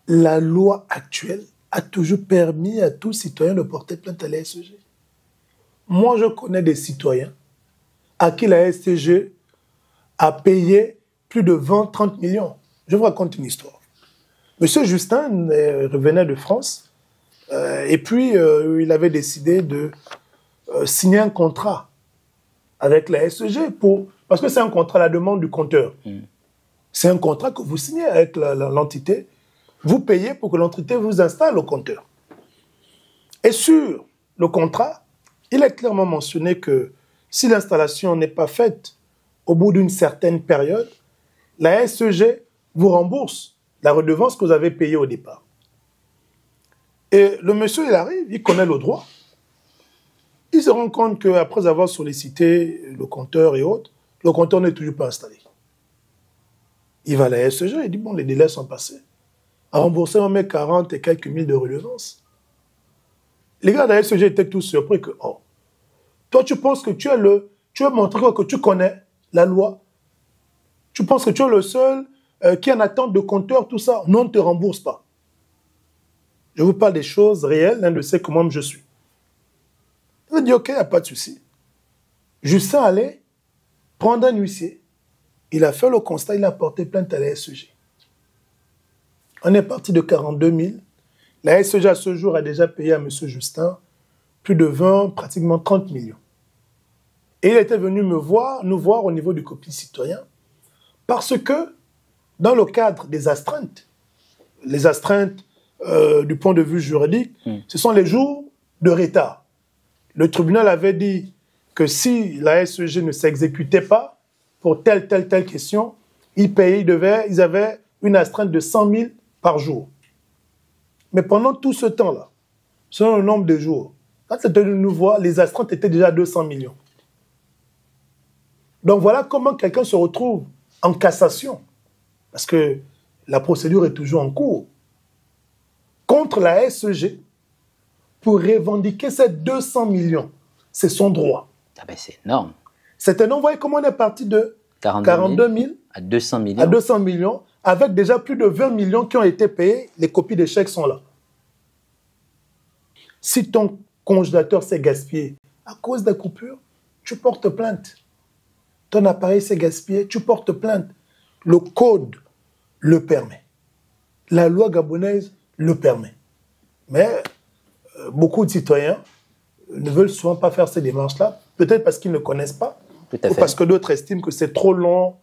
la loi actuelle a toujours permis à tout citoyen de porter plainte à la SEG. Moi, je connais des citoyens à qui la SEG a payé plus de 20-30 millions. Je vous raconte une histoire. Monsieur Justin revenait de France et puis il avait décidé de signer un contrat avec la SEG parce que c'est un contrat à la demande du compteur. C'est un contrat que vous signez avec l'entité. Vous payez pour que l'entité vous installe au compteur. Et sur le contrat, il est clairement mentionné que si l'installation n'est pas faite au bout d'une certaine période, la SEG vous rembourse la redevance que vous avez payée au départ. Et le monsieur, il arrive, il connaît le droit. Il se rend compte qu'après avoir sollicité le compteur et autres, le compteur n'est toujours pas installé. Il va à la SEG, il dit, bon, les délais sont passés. À rembourser, on met 40 et quelques mille de redevance. Les gars de la SEG étaient tous surpris que, oh, toi, tu penses que tu veux montrer que tu connais la loi. Tu penses que tu es le seul qui est en attente de compteur, tout ça. Non, on ne te rembourse pas. Je vous parle des choses réelles, l'un de sait comment je suis. Il dit, ok, il n'y a pas de souci. Justin allait prendre un huissier. Il a fait le constat, il a porté plainte à la SEG. On est parti de 42 000. La SEG à ce jour a déjà payé à M. Justin plus de 20, pratiquement 30 millions. Et il était venu nous voir au niveau du copie citoyen, parce que dans le cadre des astreintes, les astreintes du point de vue juridique, ce sont les jours de retard. Le tribunal avait dit que si la SEG ne s'exécutait pas pour telle question, ils avaient une astreinte de 100 000 par jour. Mais pendant tout ce temps-là, selon le nombre de jours, quand c'était de nous voir, les astreintes étaient déjà à 200 millions. Donc voilà comment quelqu'un se retrouve en cassation, parce que la procédure est toujours en cours, contre la SEG pour revendiquer ces 200 millions. C'est son droit. Ah ben c'est énorme. C'est énorme. Vous voyez comment on est parti de 42 000 à 200 millions. À 200 millions, avec déjà plus de 20 millions qui ont été payés. Les copies des chèques sont là. Si ton congélateur s'est gaspillé à cause des coupures, tu portes plainte. Ton appareil s'est gaspillé, tu portes plainte. Le code le permet. La loi gabonaise le permet. Mais beaucoup de citoyens ne veulent souvent pas faire ces démarches-là, peut-être parce qu'ils ne connaissent pas, ou parce que d'autres estiment que c'est trop long,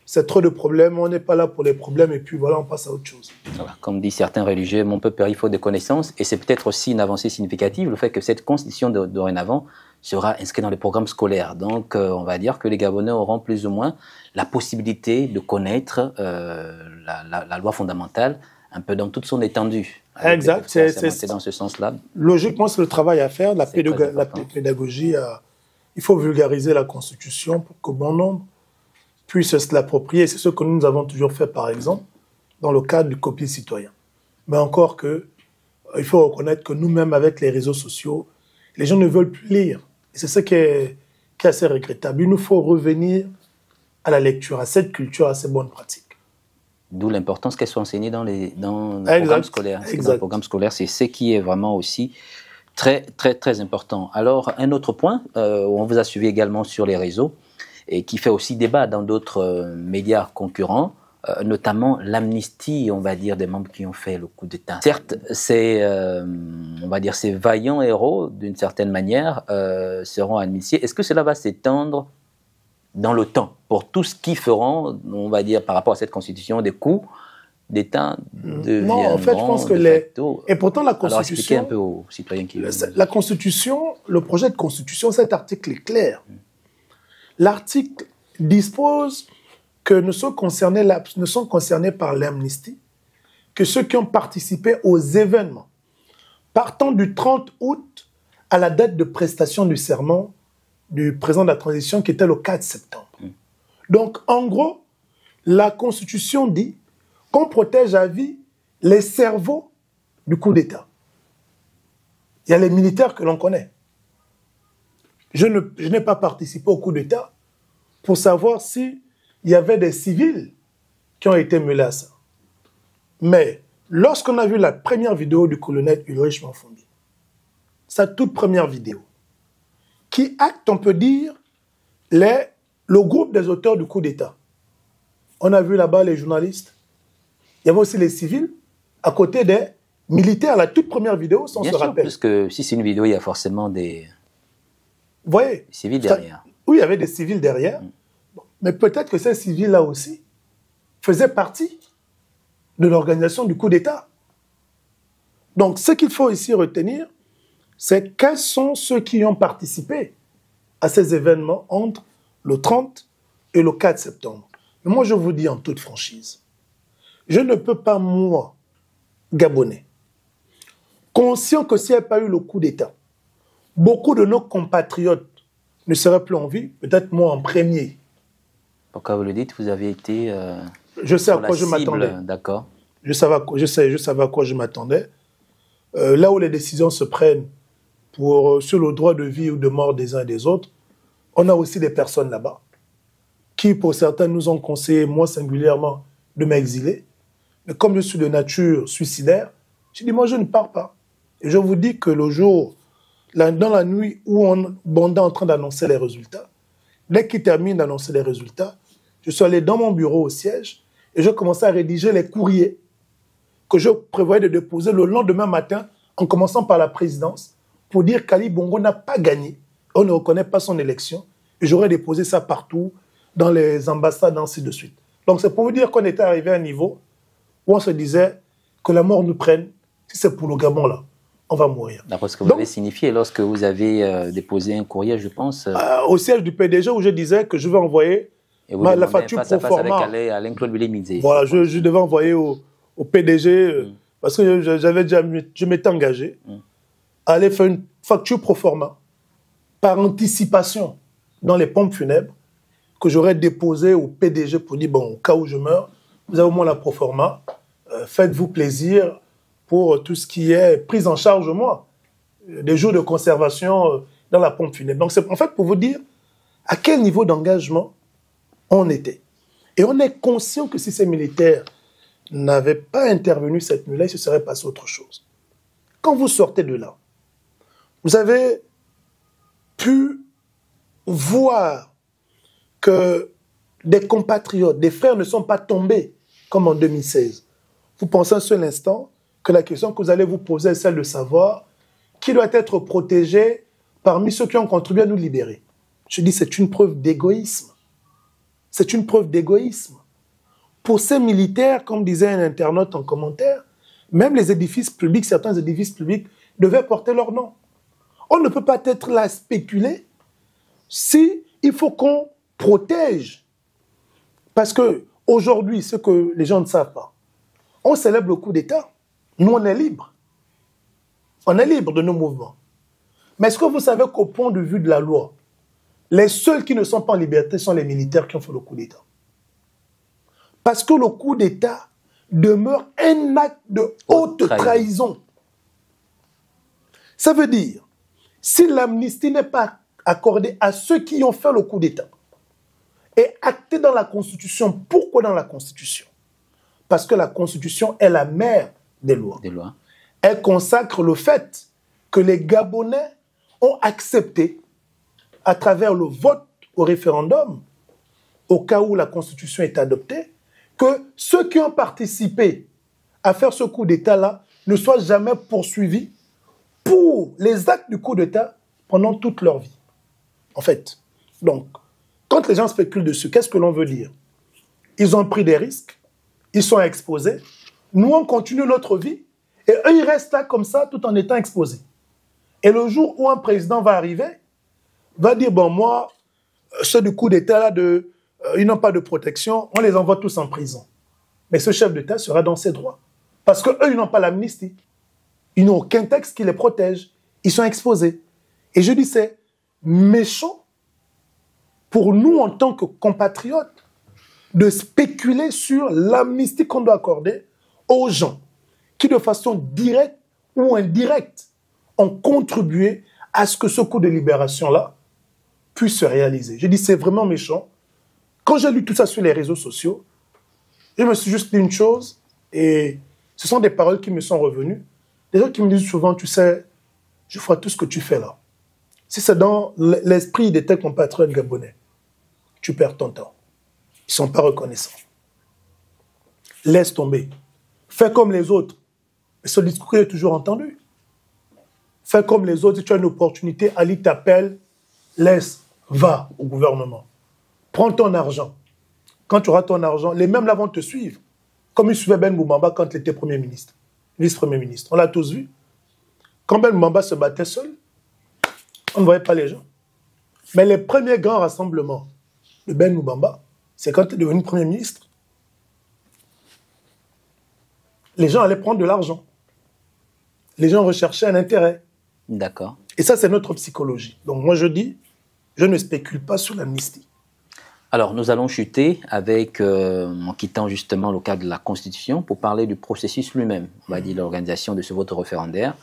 c'est trop de problèmes, on n'est pas là pour les problèmes, et puis voilà, on passe à autre chose. Voilà, comme disent certains religieux, mon peuple, il faut des connaissances, et c'est peut-être aussi une avancée significative, le fait que cette constitution dorénavant sera inscrite dans les programmes scolaires. Donc, on va dire que les Gabonais auront plus ou moins la possibilité de connaître la loi fondamentale, un peu dans toute son étendue. Exact. C'est dans ce sens-là. Logiquement, c'est le travail à faire, la pédagogie. Il faut vulgariser la Constitution pour que bon nombre puissent se l'approprier. C'est ce que nous avons toujours fait, par exemple, dans le cadre du copier citoyen. Mais encore que, il faut reconnaître que nous-mêmes, avec les réseaux sociaux, les gens ne veulent plus lire. Et c'est ça qui est assez regrettable. Il nous faut revenir à la lecture, à cette culture, à ces bonnes pratiques. D'où l'importance qu'elles soient enseignées dans les programmes scolaires. Dans le programme scolaire, c'est ce qui est vraiment aussi très, très, très important. Alors, un autre point, où on vous a suivi également sur les réseaux, et qui fait aussi débat dans d'autres médias concurrents, notamment l'amnistie, on va dire, des membres qui ont fait le coup d'État. Certes, on va dire, ces vaillants héros, d'une certaine manière, seront amnistiés. Est-ce que cela va s'étendre dans le temps, pour tout ce qui feront, on va dire, par rapport à cette constitution, des coups d'État deviendront... Non, en fait, je pense que Et pourtant, la Constitution... Alors, expliquez un peu aux citoyens qui... La Constitution, le projet de Constitution, cet article est clair. L'article dispose que ne sont concernés par l'amnistie que ceux qui ont participé aux événements partant du 30 août à la date de prestation du serment du président de la transition qui était le 4 septembre. Donc, en gros, la Constitution dit qu'on protège à vie les cerveaux du coup d'État. Il y a les militaires que l'on connaît. Je n'ai pas participé au coup d'État pour savoir s'il y avait des civils qui ont été mêlés à ça. Mais Lorsqu'on a vu la première vidéo du colonel Ulrich Mafumbi, sa toute première vidéo, qui acte, on peut dire, le groupe des auteurs du coup d'État. On a vu là-bas les journalistes, il y avait aussi les civils, à côté des militaires, la toute première vidéo, si on se rappelle. Parce que si c'est une vidéo, il y a forcément des civils derrière. Oui, il y avait des civils derrière. Bon, mais peut-être que ces civils-là aussi faisaient partie de l'organisation du coup d'État. Donc, ce qu'il faut ici retenir, c'est quels sont ceux qui ont participé à ces événements entre le 30 et le 4 septembre. Mais moi, je vous dis en toute franchise, je ne peux pas, moi, Gabonais, conscient que s'il n'y avait pas eu le coup d'État, beaucoup de nos compatriotes ne seraient plus en vie, peut-être moi en premier. Pourquoi vous le dites, vous avez été je sais à quoi je m'attendais. D'accord. Je savais à quoi je m'attendais. Là où les décisions se prennent sur le droit de vie ou de mort des uns et des autres, on a aussi des personnes là-bas qui, pour certains, nous ont conseillé, moi singulièrement, de m'exiler. Mais comme je suis de nature suicidaire, j'ai dit, moi, je ne pars pas. Et je vous dis que le jour, dans la nuit où Bonda est en train d'annoncer les résultats, dès qu'il termine d'annoncer les résultats, je suis allé dans mon bureau au siège et je commençais à rédiger les courriers que je prévoyais de déposer le lendemain matin, en commençant par la présidence, pour dire qu'Ali Bongo n'a pas gagné, on ne reconnaît pas son élection, et j'aurais déposé ça partout, dans les ambassades, ainsi de suite. Donc c'est pour vous dire qu'on était arrivé à un niveau où on se disait que la mort nous prenne, si c'est pour le Gabon là, on va mourir. D'après ce que vous avez signifié lorsque vous avez déposé un courrier, je pense... au siège du PDG où je disais que je vais envoyer la facture pro forma. Avec Alain-Claude Willy-Mizé. Voilà, je devais envoyer au PDG, parce que je m'étais engagé à aller faire une facture pro forma par anticipation dans les pompes funèbres que j'aurais déposé au PDG pour dire, bon, au cas où je meurs, vous avez au moins la pro forma, faites-vous plaisir pour tout ce qui est prise en charge, moi, des jours de conservation dans la pompe funèbre. Donc c'est en fait pour vous dire à quel niveau d'engagement on était. Et on est conscient que si ces militaires n'avaient pas intervenu cette nuit-là, il se serait passé autre chose. Quand vous sortez de là, vous avez pu voir que des compatriotes, des frères ne sont pas tombés comme en 2016. Vous pensez un seul instant que la question que vous allez vous poser est celle de savoir qui doit être protégé parmi ceux qui ont contribué à nous libérer. Je dis c'est une preuve d'égoïsme. C'est une preuve d'égoïsme. Pour ces militaires, comme disait un internaute en commentaire, même les édifices publics, certains édifices publics devaient porter leur nom. On ne peut pas être là à spéculer si il faut qu'on protège. Parce que aujourd'hui, ce que les gens ne savent pas, on célèbre le coup d'État. Nous, on est libres. On est libres de nos mouvements. Mais est-ce que vous savez qu'au point de vue de la loi, les seuls qui ne sont pas en liberté sont les militaires qui ont fait le coup d'État? Parce que le coup d'État demeure un acte de haute trahison. Ça veut dire, si l'amnistie n'est pas accordée à ceux qui ont fait le coup d'État et actée dans la Constitution, pourquoi dans la Constitution? Parce que la Constitution est la mère des lois. Elle consacre le fait que les Gabonais ont accepté, à travers le vote au référendum, au cas où la Constitution est adoptée, que ceux qui ont participé à faire ce coup d'État-là ne soient jamais poursuivis pour les actes du coup d'État pendant toute leur vie. En fait, donc, quand les gens spéculent dessus, qu'est-ce que l'on veut dire? Ils ont pris des risques, ils sont exposés, nous on continue notre vie, et eux ils restent là comme ça tout en étant exposés. Et le jour où un président va arriver, va dire, bon moi, ceux du coup d'État là, ils n'ont pas de protection, on les envoie tous en prison. Mais ce chef d'État sera dans ses droits. Parce qu'eux, ils n'ont pas l'amnistie. Ils n'ont aucun texte qui les protège. Ils sont exposés. Et je dis, c'est méchant pour nous, en tant que compatriotes, de spéculer sur l'amnistie qu'on doit accorder aux gens qui, de façon directe ou indirecte, ont contribué à ce que ce coup de libération-là puisse se réaliser. Je dis, c'est vraiment méchant. Quand j'ai lu tout ça sur les réseaux sociaux, je me suis juste dit une chose, et Ce sont des paroles qui me sont revenues. Les gens qui me disent souvent, tu sais, je vois tout ce que tu fais là. Si c'est dans l'esprit de tes compatriotes gabonais, tu perds ton temps. Ils ne sont pas reconnaissants. Laisse tomber. Fais comme les autres. Et ce discours est toujours entendu. Fais comme les autres. Si tu as une opportunité, Ali t'appelle, laisse, va au gouvernement. Prends ton argent. Quand tu auras ton argent, les mêmes là vont te suivre. Comme ils suivaient Ben Moubamba quand il était Premier ministre, vice-premier ministre. On l'a tous vu. Quand Ben Moubamba se battait seul, on ne voyait pas les gens. Mais les premiers grands rassemblements de Ben Moubamba, c'est quand il est devenu Premier ministre. Les gens allaient prendre de l'argent. Les gens recherchaient un intérêt. D'accord. Et ça, c'est notre psychologie. Donc moi, je dis, je ne spécule pas sur l'amnistie. Alors, nous allons chuter avec, en quittant justement le cadre de la Constitution, pour parler du processus lui-même, on va dire l'organisation de ce vote référendaire,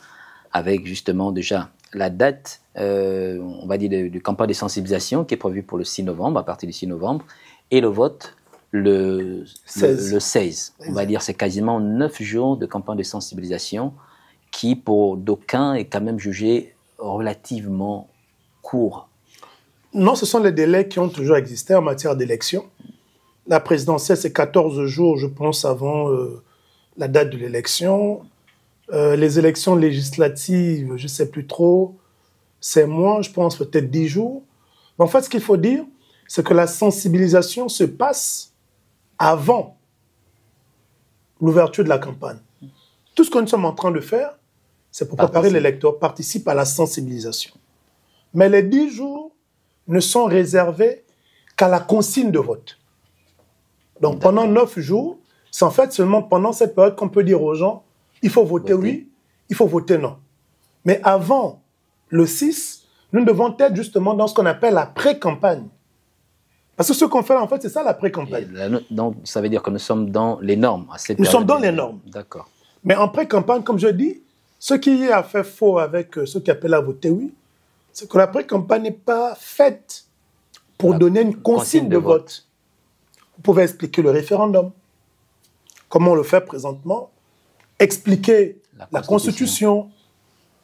avec justement déjà la date, on va dire, de campagne de sensibilisation qui est prévue pour le 6 novembre, à partir du 6 novembre, et le vote le 16. On va dire c'est quasiment 9 jours de campagne de sensibilisation qui, pour d'aucuns, est quand même jugé relativement court. Non, ce sont les délais qui ont toujours existé en matière d'élection. La présidentielle, c'est 14 jours, je pense, avant la date de l'élection. Les élections législatives, je ne sais plus trop, c'est moins, je pense, peut-être 10 jours. Mais en fait, ce qu'il faut dire, c'est que la sensibilisation se passe avant l'ouverture de la campagne. Tout ce que nous sommes en train de faire, c'est pour préparer l'électeur, participe à la sensibilisation. Mais les 10 jours ne sont réservés qu'à la consigne de vote. Donc pendant 9 jours, c'est en fait seulement pendant cette période qu'on peut dire aux gens, il faut voter oui, il faut voter non. Mais avant le 6, nous devons être justement dans ce qu'on appelle la pré-campagne. Parce que ce qu'on fait en fait, c'est ça la pré-campagne. Donc ça veut dire que nous sommes dans les normes. Nous sommes dans les normes. D'accord. Mais en pré-campagne, comme je dis, ce qui a fait faux avec ceux qui appellent à voter oui, c'est que la pré-campagne n'est pas faite pour donner une consigne de vote. Vous pouvez expliquer le référendum, comment on le fait présentement, expliquer la Constitution,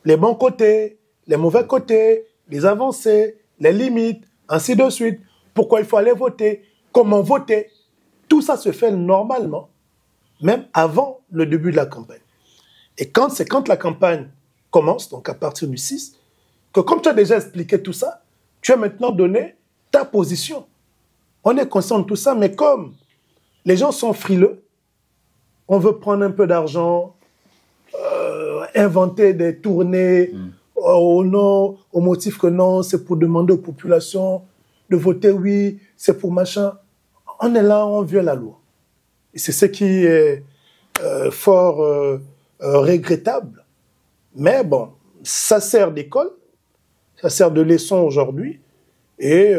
les bons côtés, les mauvais côtés, les avancées, les limites, ainsi de suite, pourquoi il faut aller voter, comment voter. Tout ça se fait normalement, même avant le début de la campagne. Et c'est quand la campagne commence, donc à partir du 6, que comme tu as déjà expliqué tout ça, tu as maintenant donné ta position. On est conscient de tout ça, mais comme les gens sont frileux, on veut prendre un peu d'argent, inventer des tournées au motif que non, c'est pour demander aux populations de voter oui, c'est pour machin. On est là, on viole la loi. Et c'est ce qui est fort regrettable. Mais bon, ça sert d'école, ça sert de leçon aujourd'hui. Et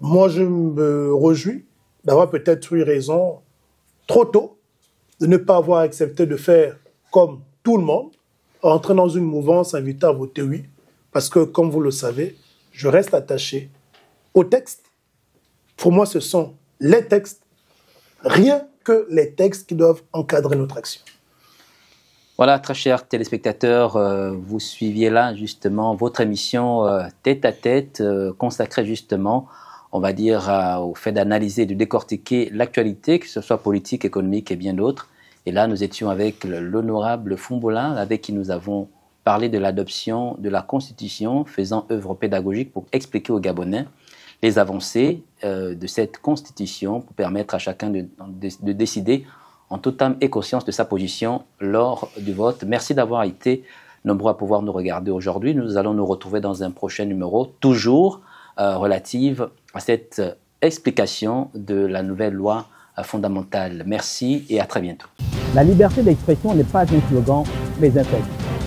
moi, je me réjouis d'avoir peut-être eu raison trop tôt, de ne pas avoir accepté de faire comme tout le monde, entrer dans une mouvance, inviter à voter oui, parce que, comme vous le savez, je reste attaché aux textes. Pour moi, ce sont les textes, rien que les textes qui doivent encadrer notre action. Voilà, très chers téléspectateurs, vous suiviez là justement votre émission Tête à Tête, consacrée justement, on va dire, au fait d'analyser, de décortiquer l'actualité, que ce soit politique, économique et bien d'autres. Et là, nous étions avec l'honorable Fumbola, avec qui nous avons parlé de l'adoption de la Constitution, faisant œuvre pédagogique pour expliquer aux Gabonais les avancées de cette Constitution, pour permettre à chacun de décider en toute âme et conscience de sa position lors du vote. Merci d'avoir été nombreux à pouvoir nous regarder aujourd'hui. Nous allons nous retrouver dans un prochain numéro, toujours relative à cette explication de la nouvelle loi fondamentale. Merci et à très bientôt. La liberté d'expression n'est pas un slogan, mais un fait.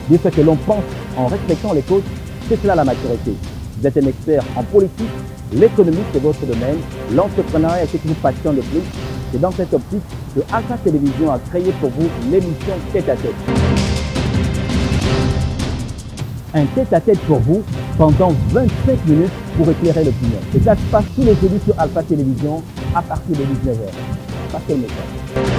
Dire ce que l'on pense en respectant les causes, c'est cela la maturité. Vous êtes un expert en politique, l'économie c'est votre domaine, l'entrepreneuriat est ce qui vous passionne le plus. C'est dans cette optique que Alpha Télévision a créé pour vous l'émission Tête à Tête. Un tête-à-tête pour vous pendant 25 minutes pour éclairer l'opinion. Et ça se passe tous les jeudis sur Alpha Télévision à partir de 19h. Passez le message.